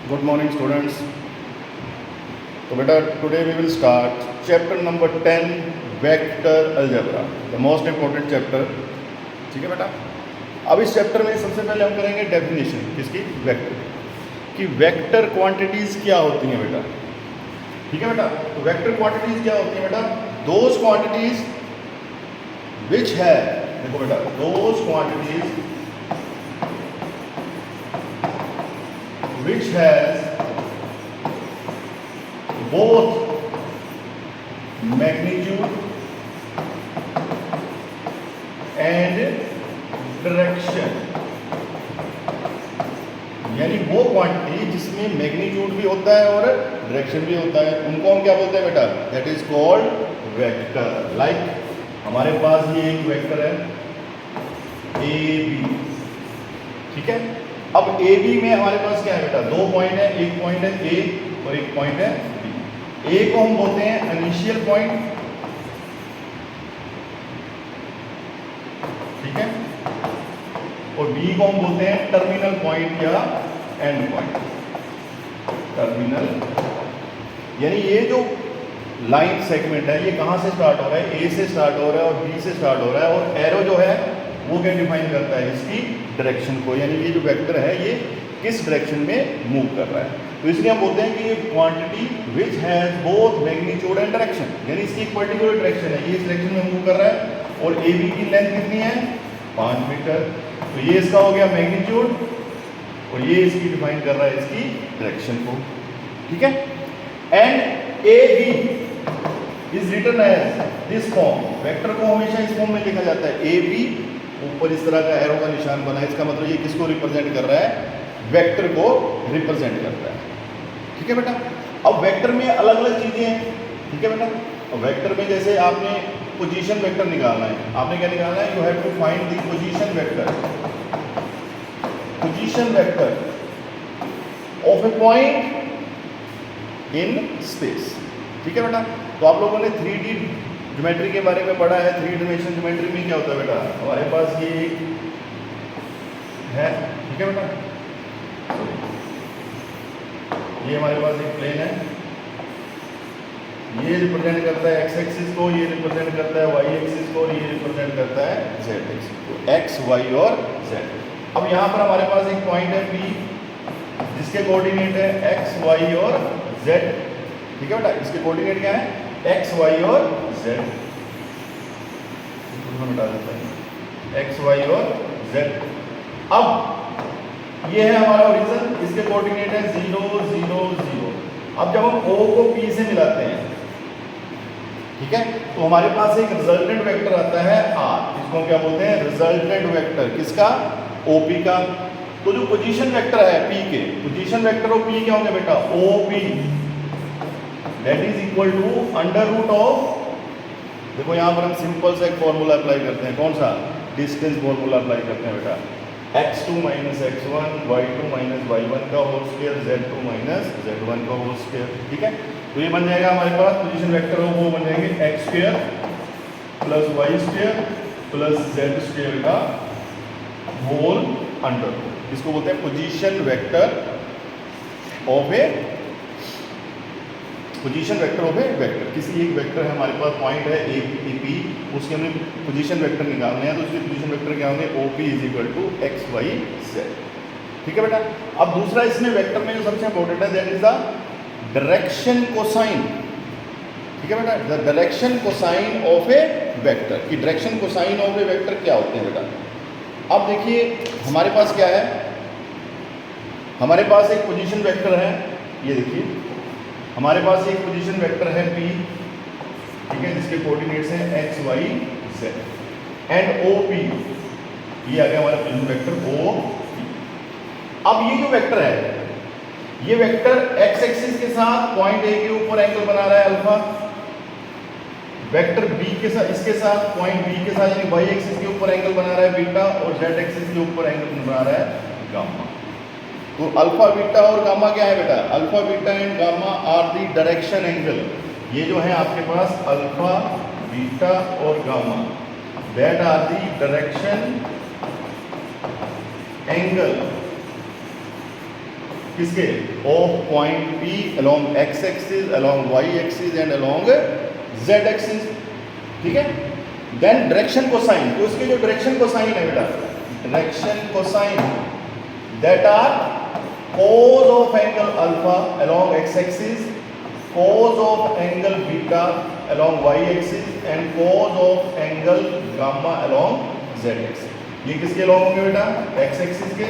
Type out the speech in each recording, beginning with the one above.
Good morning, students. So, beta, today we will start chapter number 10, vector algebra, the most important chapter. ठीक है बेटा. अब इस chapter में सबसे पहले हम करेंगे डेफिनेशन किसकी, वेक्टर कि वेक्टर क्वांटिटीज क्या होती हैं बेटा. ठीक है बेटा. तो वेक्टर क्वांटिटीज क्या होती हैं बेटा? दोज क्वांटिटीज विच है, देखो बेटा, those quantities which has both magnitude and direction, यानी वो क्वांटिटी जिसमें मैग्नीट्यूड भी होता है और डायरेक्शन भी होता है, उनको हम क्या बोलते हैं बेटा? That is called vector. Like हमारे पास ये एक वेक्टर है ए बी. ठीक है. अब ए बी में हमारे पास क्या है बेटा? दो पॉइंट है, एक पॉइंट है ए और एक पॉइंट है बी. ए को हम बोलते हैं इनिशियल पॉइंट, ठीक है, और बी को हम बोलते हैं टर्मिनल पॉइंट या एंड पॉइंट. टर्मिनल यानी ये जो लाइन सेगमेंट है ये कहां से स्टार्ट हो रहा है? ए से स्टार्ट हो रहा है और बी से स्टार्ट हो रहा है, और एरो जो है वो क्या डिफाइन करता है? इसकी डायरेक्शन को, यानी ये जो वेक्टर है ये किस डायरेक्शन में मूव कर रहा है. तो इसलिए हम बोलते हैं कि ये quantity which has both magnitude and direction, यानी इसकी एक पर्टिकुलर डायरेक्शन है, ये इस डायरेक्शन में मूव कर रहा है, और ए बी की लेंथ कितनी है? 5 मीटर. तो ये इसका हो गया मैग्नीट्यूड और ये इसकी डिफाइन कर रहा है इसकी डायरेक्शन को. ठीक है. And A B is written as this form. Vector को हमेशा इस फॉर्म में लिखा जाता है. ए बी ऊपर इस तरह का एरो का निशान बना है, इसका मतलब ये किसको रिप्रेजेंट कर रहा है? वेक्टर को रिप्रेजेंट करता है. ठीक है बेटा. अब वेक्टर में अलग अलग चीजें हैं. ठीक है बेटा. अब वेक्टर में जैसे आपने पोजीशन वेक्टर निकालना है, आपने क्या निकालना है? You have to find the position vector. Position vector of a point in space. ठीक है बेटा. तो आप लोगों ने 3D ज्योमेट्री के बारे में पढ़ा है. 3 डायमेंशन ज्योमेट्री में क्या होता है बेटा? हमारे पास ये है, ठीक है बेटा, ये हमारे पास एक प्लेन है, ये रिप्रेजेंट करता है एक्स एक्सिस को, ये रिप्रेजेंट करता है वाई एक्सिस को, और ये रिप्रेजेंट करता है जेड एक्सिस को, एक्स वाई और जेड. अब यहाँ पर हमारे पास एक पॉइंट है P जिसके कोऑर्डिनेट है एक्स वाई और जेड. ठीक है बेटा. इसके कोऑर्डिनेट क्या है? एक्स वाई और जेड. मिटा देता है एक्स वाई और जेड. अब ये है हमारा ओरिजिन, इसके कोऑर्डिनेट है 0 0 0. अब जब हम O को P से मिलाते हैं, ठीक है, तो हमारे पास एक रिजल्टेंट वेक्टर आता है R. इसको क्या बोलते हैं? Resultant vector. किसका? OP का. तो जो पोजीशन वेक्टर है P के, पोजीशन वेक्टर ऑफ P क्या होंगे बेटा? OP that is equal to under root of, देखो यहाँ पर हम सिंपल सा एक फॉर्मूला अप्लाई करते हैं. कौन सा? डिस्टेंस फॉर्मूला अप्लाई करते हैं बेटा. x2 minus x1, y2 minus y1 का whole square, z2 minus z1 का होल स्क्वायर. ठीक है. तो ये बन जाएगा हमारे पास पोजीशन वेक्टर हो, वो बन जाएंगे x square plus y square plus z square का होल अंडर. इसको बोलते हैं position vector of a, position vector of a vector. किसी एक वेक्टर है हमारे पास, पॉइंट है ए पी, उसके हमें पोजीशन वेक्टर निकालने हैं, तो उसके पोजीशन वेक्टर क्या होंगे? O P is equal to x y z. ठीक है बेटा. अब दूसरा इसमें वेक्टर में जो सबसे इंपॉर्टेंट है that is the direction cosine. ठीक है बेटा. The direction cosine of a vector. कि direction cosine of a vector क्या होते हैं बेटा? अब देखिए हमारे पास क्या है, हमारे पास एक पोजीशन वेक्टर है, ये देखिए हमारे पास एक पोजीशन वेक्टर है P, ठीक है, जिसके कोऑर्डिनेट्स हैं x y z, and OP, ये आ गया हमारा पोजीशन वेक्टर OP. अब ये जो वेक्टर है, ये वेक्टर एक्स एक्सिस के साथ पॉइंट A के ऊपर एंगल बना रहा है अल्फा, वेक्टर B के साथ, इसके साथ पॉइंट B के साथ यानी वाई एक्सिस के ऊपर एंगल बना रहा है बीटा, और जेड एक्सिस के ऊपर एंगल बना रहा है गामा. तो अल्फा बीटा और गामा क्या है बेटा? Alpha beta and gamma are the direction angle. ये जो है आपके पास अल्फा बीटा और gamma, that are the direction angle किसके, of point P along x axis, along y axis and along z axis, ठीक है। देन डायरेक्शन कोसाइन, तो इसके जो डायरेक्शन कोसाइन है बेटा, direction cosine that are cos of angle alpha along x axis, cos of angle beta along y axis and cos of angle gamma along z axis। ये किसके along होंगे बेटा, x axis के,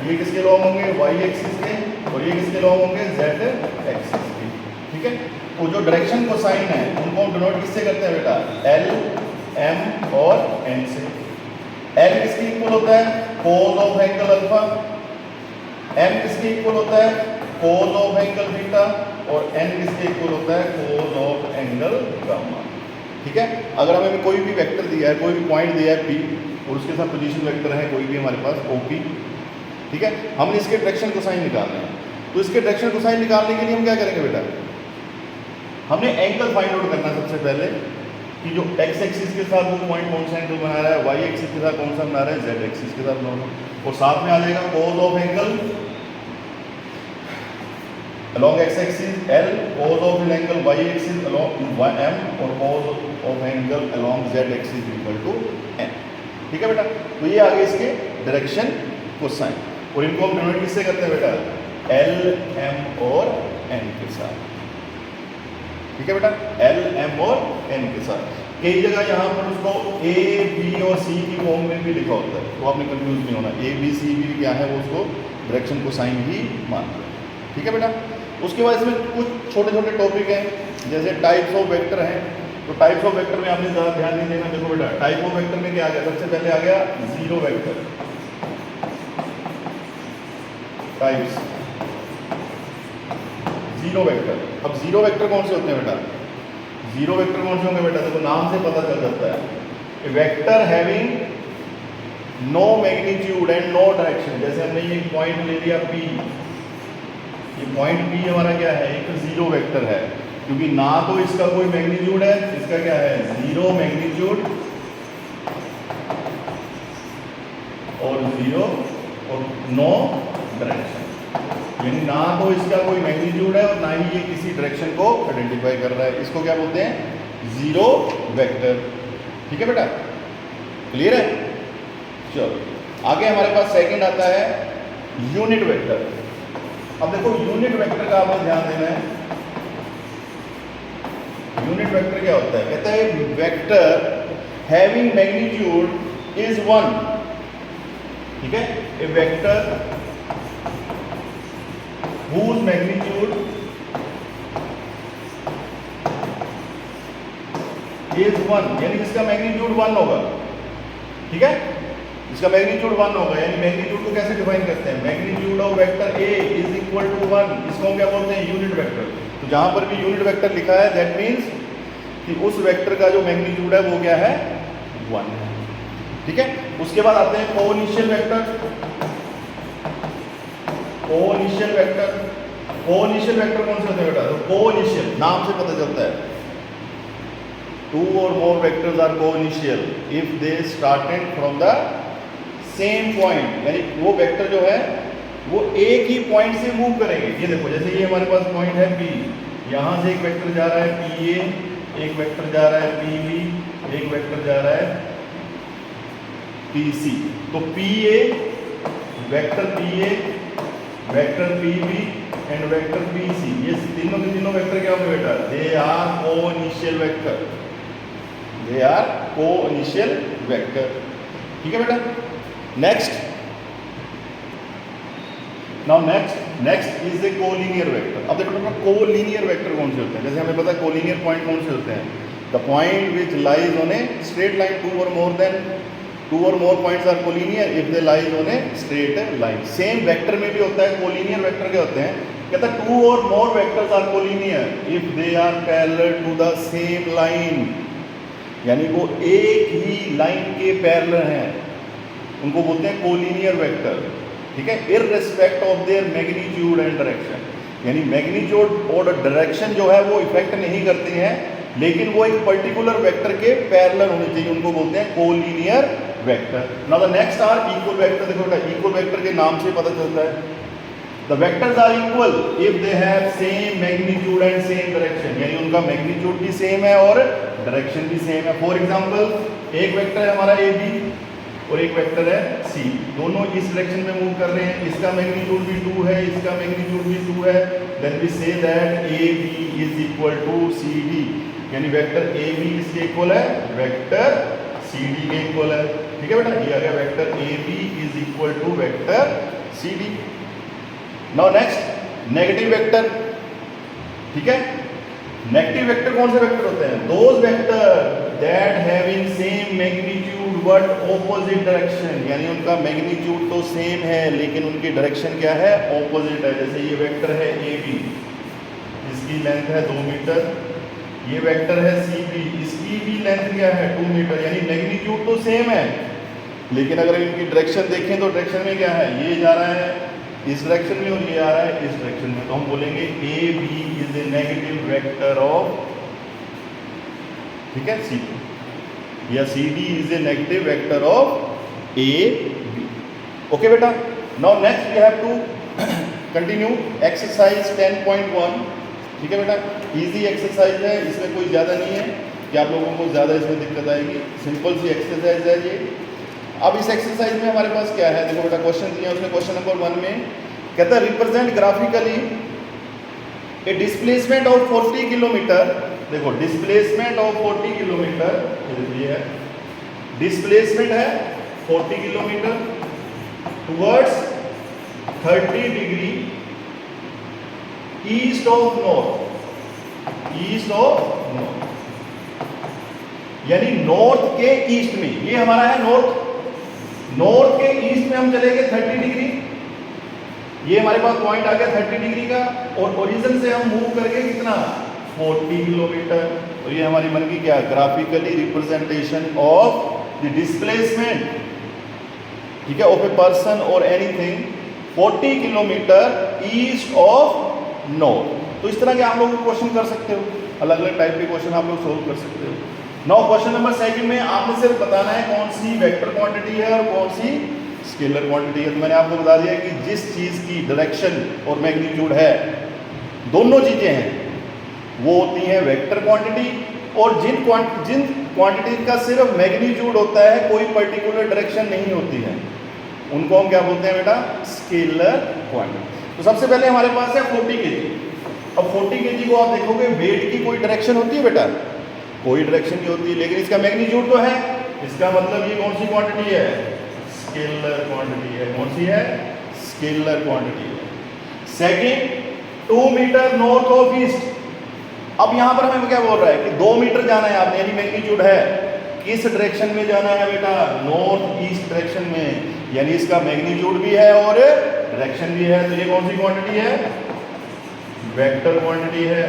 ये किसके along होंगे, y axis के, और ये किसके along होंगे, z axis के, ठीक है। वो जो डायरेक्शन कोसाइन है उनको हम डिनोट किससे करते हैं बेटा, L, M और N से। L किसके इक्वल होता है, cos of angle alpha, M किसके इक्वल होता है, cos of angle बीटा, और N किसके इक्वल होता है, cos of angle गामा, ठीक है। अगर हमें कोई भी वेक्टर दिया है, कोई भी पॉइंट दिया है P और उसके साथ पोजीशन वेक्टर है कोई भी हमारे पास OP, ठीक है, हमने इसके डायरेक्शन कोसाइन निकालना है। तो इसके डायरेक्शन कोसाइन निकालने के लिए हम क्या करेंगे बेटा, हमने एंगल फाइंड आउट करना है सबसे पहले कि जो x एक्सिस के साथ वो पॉइंट कौन सा एंगल बना रहा है, y एक्सिस के साथ कौन सा बना रहा है, z एक्सिस के साथ बना, और साथ में आ जाएगा cos of angle along x axis L, cos of angle y axis along M और cos of angle along z axis equal to n, ठीक है बेटा। तो ये आगे इसके डायरेक्शन कोसाइन, और इनको हम डिनोट किससे करते हैं बेटा, L, M और N के साथ, ठीक है बेटा, L, M और N के साथ। कई जगह यहाँ पर उसको A, B और C की फॉर्म में भी लिखा होता है, तो आपने कंफ्यूज नहीं होना, A, B, C, B क्या है, वो उसको डायरेक्शन कोसाइन ही मानते हैं, ठीक है बेटा। उसके बाद इसमें कुछ छोटे छोटे टॉपिक हैं, जैसे टाइप्स ऑफ वेक्टर हैं। तो टाइप्स ऑफ वेक्टर में आपने ज़्यादा ध्यान नहीं देना। देखो बेटा, टाइप ऑफ वेक्टर में क्या आ गया, सबसे पहले आ गया zero vector, types zero vector. अब जीरो वेक्टर कौन से होते हैं बेटा, जीरो वेक्टर कौन से होंगे बेटा, देखो नाम से पता चल जाता है, vector having no magnitude and no direction. जैसे हमने ये पॉइंट ले लिया P, ये पॉइंट P हमारा क्या है, एक जीरो वेक्टर है, क्योंकि ना तो इसका कोई मैग्नीट्यूड है, इसका क्या है, जीरो मैग्नीट्यूड और जीरो और नो डायरेक्शन, यानी ना तो इसका कोई मैग्नीट्यूड है और ना ही ये किसी डायरेक्शन को आइडेंटिफाई कर रहा है। इसको क्या बोलते हैं, जीरो वेक्टर, ठीक है बेटा, क्लियर है। चलो आगे हमारे पास सेकंड आता है यूनिट वेक्टर। अब देखो यूनिट वेक्टर का आपको ध्यान देना है, यूनिट वेक्टर क्या होता है, कहता है vector having magnitude is one, ठीक है, ए वेक्टर whose magnitude is 1, यानी जिसका मैग्नीट्यूड 1 होगा, ठीक है, इसका मैग्नीट्यूड 1 होगा। यानी मैग्नीट्यूड को कैसे डिफाइन करते हैं, magnitude of vector A is equal to 1, इसको हम क्या बोलते हैं, यूनिट वेक्टर। तो जहां पर भी यूनिट वेक्टर लिखा है दैट मीन्स कि उस वेक्टर का जो मैग्नीट्यूड है वो क्या है, 1 है, ठीक है। उसके बाद आते हैं कोइनिशियल वेक्टर। कोइनिशियल वेक्टर, कोइनिशियल वेक्टर कौन से होते हैं बेटा, तो कोइनिशियल नाम से पता चलता है, टू और more vectors are coinitial if they started from the same point, यानी वो वेक्टर जो है वो एक ही पॉइंट से मूव करेंगे। ये देखो, जैसे ये हमारे पास पॉइंट है P, यहाँ से एक वेक्टर जा रहा है PA, एक वेक्टर जा रहा है PB, एक वेक्टर जा रहा है PC। तो PA, vector PA, vector PB and vector PC, ये तीनों के तीनों वेक्टर क्या होंगे बेटा, they are coinitial vector, they are coinitial vector, ठीक है बेटा। Next, now next is a collinear vector. अब देखो बेटा, कोलिनियर वेक्टर कौन से होते हैं, जैसे हमें पता है कोलिनियर पॉइंट कौन से होते हैं, the point which lies on a straight line, two और more points are collinear if they lies on a straight line. Same vector में भी होता है, कोलिनियर वेक्टर क्या होते हैं, कहता है टू और more vectors are collinear if they are parallel to the same line, यानी वो एक ही लाइन के पैरेलल हैं, उनको बोलते हैं कोलिनियर वेक्टर, ठीक है, irrespective of their magnitude and direction, यानी मैग्नीट्यूड और डायरेक्शन जो है वो इफेक्ट नहीं करते हैं, लेकिन वो एक पर्टिकुलर वेक्टर के पैरेलल होने चाहिए, उनको बोलते हैं collinear vector. Now the next are equal vector. देखो बेटा, इक्वल वेक्टर के नाम से पता चलता है the vectors are equal if they have same magnitude and same direction, यानी उनका मैग्नीट्यूड भी सेम है और डायरेक्शन भी सेम है। फॉर एग्जांपल एक वेक्टर है हमारा ए बी और एक वेक्टर है सी, दोनों इस डायरेक्शन में मूव कर रहे हैं, इसका मैग्नीट्यूड भी 2 है, इसका मैग्नीट्यूड भी 2 है, then we say that A B is equal to C D, यानी वेक्टर ए बी किसके इक्वल है, वेक्टर सी डी के इक्वल है। ठीक है बेटा, ये आ गया vector A B is equal to vector C D. Now next negative vector. ठीक है, नेगेटिव वेक्टर कौन से वेक्टर होते हैं, those vectors that having same magnitude but opposite direction, यानी उनका मैग्नीट्यूड तो सेम है लेकिन उनकी डायरेक्शन क्या है, ऑपोजिट है। जैसे ये वेक्टर है ए बी, इसकी लेंथ है 2 मीटर, ये वेक्टर है सी बी, इसकी भी लेंथ क्या है 2 मीटर, यानी मैग्नीट्यूड तो सेम है लेकिन अगर इनकी डायरेक्शन देखें तो डायरेक्शन में क्या है, ये जा रहा है इस डायरेक्शन में और ये आ रहा है इस डायरेक्शन में, तो हम बोलेंगे A B is a negative vector of, ठीक है, सी डी, या C D is a negative vector of A B. Okay बेटा, now next we have to continue exercise 10.1। ठीक है बेटा, इजी एक्सरसाइज है, इसमें कोई ज़्यादा नहीं है कि आप लोगों को ज़्यादा इसमें दिक्कत आएगी, सिंपल सी एक्सरसाइज है ये। अब इस एक्सरसाइज में हमारे पास क्या है, देखो बेटा क्वेश्चन दिया उसमें, क्वेश्चन नंबर 1 में कहता है represent graphically A displacement of 40 kilometre. देखो डिस्प्लेसमेंट ऑफ 40 किलोमीटर, ये है डिस्प्लेसमेंट है 40 kilometre towards 30 degree east of north, east of north, यानी नॉर्थ के ईस्ट में, ये हमारा है नॉर्थ, नॉर्थ के ईस्ट में हम चले गए 30 डिग्री, ये हमारे पास पॉइंट आ गया 30 डिग्री का, और ओरिजिन से हम मूव करके कितना 40 किलोमीटर, तो ये हमारी बन गई क्या, graphically representation of the displacement, ठीक है, ऑफ ए पर्सन और anything 40 kilometre east of north. तो इस तरह के आप लोग क्वेश्चन कर सकते हो, अलग अलग टाइप के क्वेश्चन आप लोग सोल्व कर सकते हो। नाउ क्वेश्चन नंबर 2 में आपने सिर्फ बताना है कौन सी वेक्टर क्वांटिटी है और कौन सी स्केलर क्वांटिटी है। तो मैंने आपको बता दिया कि जिस चीज़ की डायरेक्शन और मैग्नीट्यूड है, दोनों चीज़ें हैं, वो होती हैं वेक्टर क्वांटिटी, और जिन क्वांटिटी का सिर्फ मैग्नीट्यूड होता है, कोई पर्टिकुलर डायरेक्शन नहीं होती है, उनको हम क्या बोलते हैं बेटा, स्केलर क्वांटिटी। तो सबसे पहले हमारे पास है 40 kg। अब 40 kg को आप देखोगे, वेट की कोई डायरेक्शन होती है बेटा, कोई डायरेक्शन नहीं होती, लेकिन इसका मैग्नीट्यूड तो है, इसका मतलब ये कौन सी क्वांटिटी है, स्केलर क्वांटिटी है। कौन सी है, स्केलर क्वांटिटी है। Second, 2 metre north of east. अब यहां पर हमें क्या बोल रहा है कि 2 मीटर जाना है आपने, यानी मैग्नीट्यूड है, किस डायरेक्शन में जाना है बेटा, नॉर्थ ईस्ट डायरेक्शन में, यानी इसका मैग्नीट्यूड भी है और डायरेक्शन भी है, तो ये कौन सी क्वांटिटी है, वेक्टर क्वांटिटी है।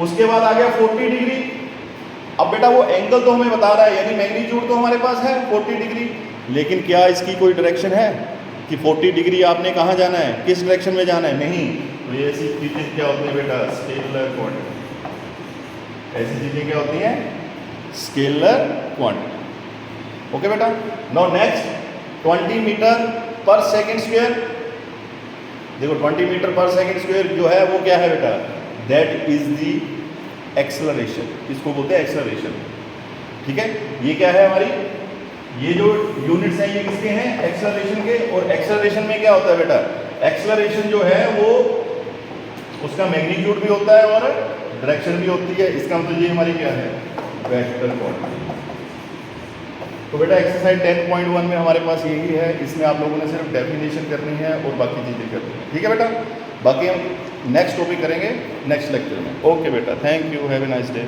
उसके बाद आ गया 40 डिग्री। अब बेटा वो एंगल तो हमें बता रहा है, यानी मैग्नीट्यूड तो हमारे पास है 40 डिग्री, लेकिन क्या इसकी कोई डायरेक्शन है कि 40 डिग्री आपने कहाँ जाना है, किस डायरेक्शन में जाना है, नहीं। तो ये ऐसी चीजें क्या होती है बेटा, स्केलर क्वांटिटी। ऐसी चीजें क्या होती हैं, स्केलर क्वांटिटी। ओके बेटा, नाउ नेक्स्ट 20 मीटर पर सेकेंड स्क्वायर। देखो 20 मीटर पर सेकेंड स्क्वायर जो है वो क्या है बेटा, दैट इज दी एक्सेलरेशन, इसको बोलते हैं एक्सेलरेशन। ठीक है, ये क्या है हमारी, ये जो यूनिट्स हैं ये किसके हैं, एक्सेलरेशन के। और एक्सेलरेशन में क्या होता है बेटा, एक्सेलरेशन जो है वो उसका मैग्नीट्यूड भी होता है और डायरेक्शन भी होती है, इसका मतलब ये हमारी क्या है, वेक्टर क्वांटिटी। तो बेटा एक्सरसाइज 10.1 में हमारे पास यही है, इसमें आप लोगों ने सिर्फ डेफिनेशन करनी है और बाकी चीज़ें करनी है। ठीक है बेटा, बाकी हम नेक्स्ट टॉपिक करेंगे नेक्स्ट लेक्चर में। ओके बेटा, thank you, have a nice day.